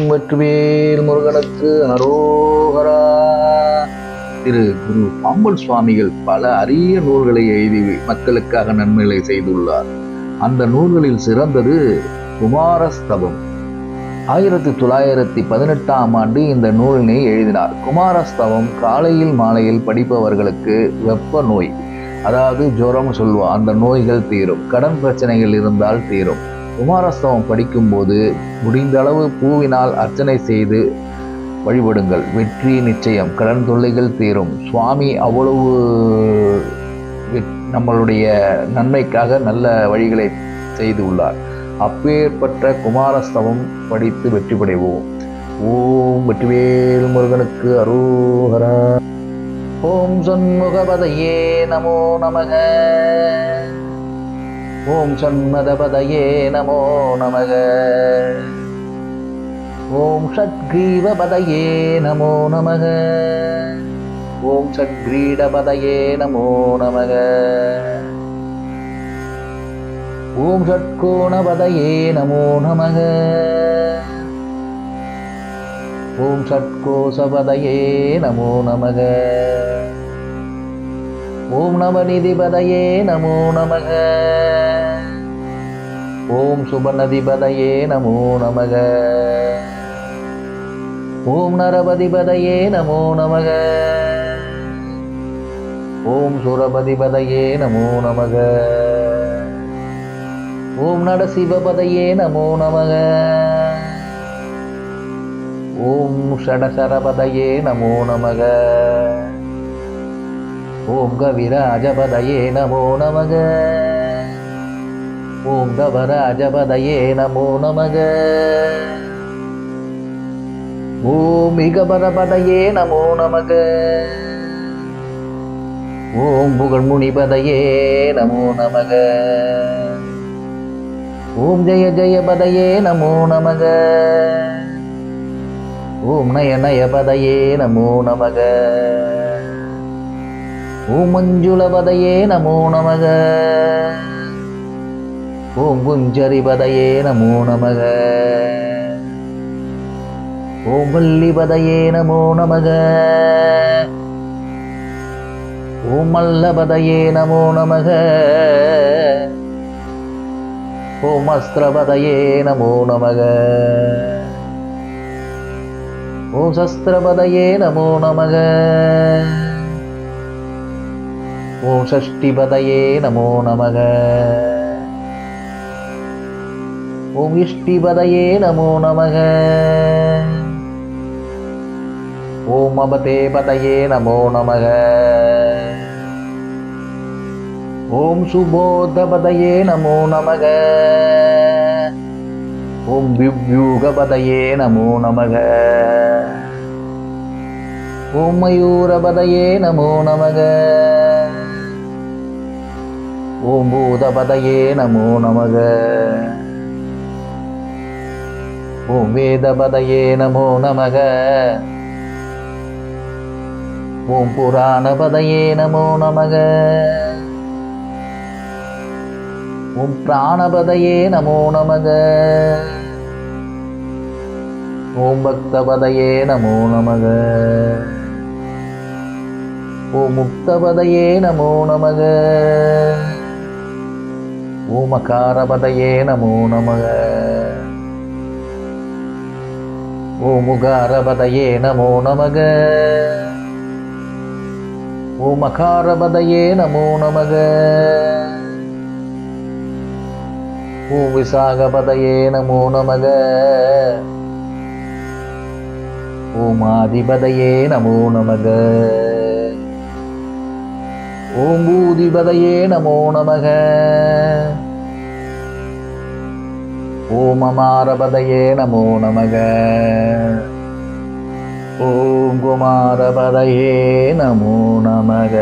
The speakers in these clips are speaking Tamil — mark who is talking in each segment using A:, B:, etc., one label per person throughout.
A: வெற்றிவேல் முருகனுக்கு அரோகரா. திரு குரு பாம்பன் சுவாமிகள் பல அரிய நூல்களை எழுதி மக்களுக்காக நன்மைகளை செய்துள்ளார். அந்த நூல்களில் சிறந்தது குமாரஸ்தவம். 1918ஆம் ஆண்டு இந்த நூலினை எழுதினார். குமாரஸ்தவம் காலையில் மாலையில் படிப்பவர்களுக்கு வெப்ப நோய், அதாவது ஜுரம் சொல்லுவோம், அந்த நோய்கள் தீரும். கடன் பிரச்சனைகள் இருந்தால் தீரும். குமாரஸ்தவம் படிக்கும்போது முடிந்த அளவு பூவினால் அர்ச்சனை செய்து வழிபடுங்கள். வெற்றி நிச்சயம். கடன் தொல்லைகள் தீரும். சுவாமி அவ்வளவு நம்மளுடைய நன்மைக்காக நல்ல வழிகளை செய்து உள்ளார். அப்பேற்பட்ட குமாரஸ்தவம் படித்து வெற்றி படைவோம். ஓம் வெற்றிவேல் முருகனுக்கு அரோகரா. ஓம் சண்முகபதையே நமோ நமக. ஓம் சண்மதபதையே நமோ நமக. ஓம் ஷட்கிரீவபதையே நமோ நமக. ஓம் ஷட்கிரீடபதையே நமோ நமக. ஓம் ஷட்கோணபதையே நமோ நமக. ஓம் ஷட்கோசபதையே நமோ நமக. ஓம் நவநிதிபதையே நமோ நமக. ஓம் சுபநதிபதையே நமோ நமக. ஓம் நரபதிபதையே நமோ நமக. ஓம் சுரபதிபதையே நமோ நமக. ஓம் நடசிவபதையே நமோ நமக. ஓம் ஷடசரபதையே நமோ நமக. ஓம் கவிராஜபதையே நமோ நமக. ஓம் கவராஜபதையே நமோ நமக. ஓம் இகபரபதையே நமோ நமக. ஓம் புகழ்முனிபதையே நமோ நமக. ஓம் ஜெய ஜெயபதையே நமோ நமக. ஓம் நயநயபதையே நமோ நமக. ஓம் மஞ்சுளபதையே நமோ நமக. ஓம் குஞ்சரிபதையே நமோ நமக. ஓம் வல்லிபதையே நமோ நமக. ஓம் மல்லபதையே நமோ நமக. ஓம் அஸ்திரபதையே நமோ நமக. ஓம் சஸ்திரபதையே நமோ நமக. ஓம் ஷஷ்டிபதையே நமோ நமக. ஓம் இஷ்டிபதையே நமோ நமக. ஓம் அபதேபதையே நமோ நமக. ஓம் சுபோதபதையே நமோ நமக. ஓம் விவ்யூகபதையே நமோ நமக. ஓம் மயூரபதையே நமோ நமக. ஓம் பூதபதையே நமோ நமக. ஓம் வேதபதையே நமோ நமக. ஓம் புராணபதையே நமோ நமக. ஓம் பிராணபதையே நமோ நமக. ஓம் பக்தபதையே நமோ நமக. ஓம் முக்தபதையே நமோ நமக. ஓம் அகாரபதையே நமோ நமக. ஓம் முகாரபதையே நமோ நமக. ஓம் அகாரபதையே நமோ நமக. ஓம் விசாகபதையே நமோ நமக. ஓம் ஆதிபதையே நமோ நமக. ஓம் பூதிபதையே நமோ நமக. ஓம் அமாரபதையே நமோ நமக. ஓம் குமாரபதையே நமோ நமக.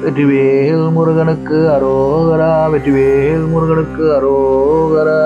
A: வெற்றிவேல் முருகனுக்கு அரோகரா. வெற்றிவேல் முருகனுக்கு அரோகரா.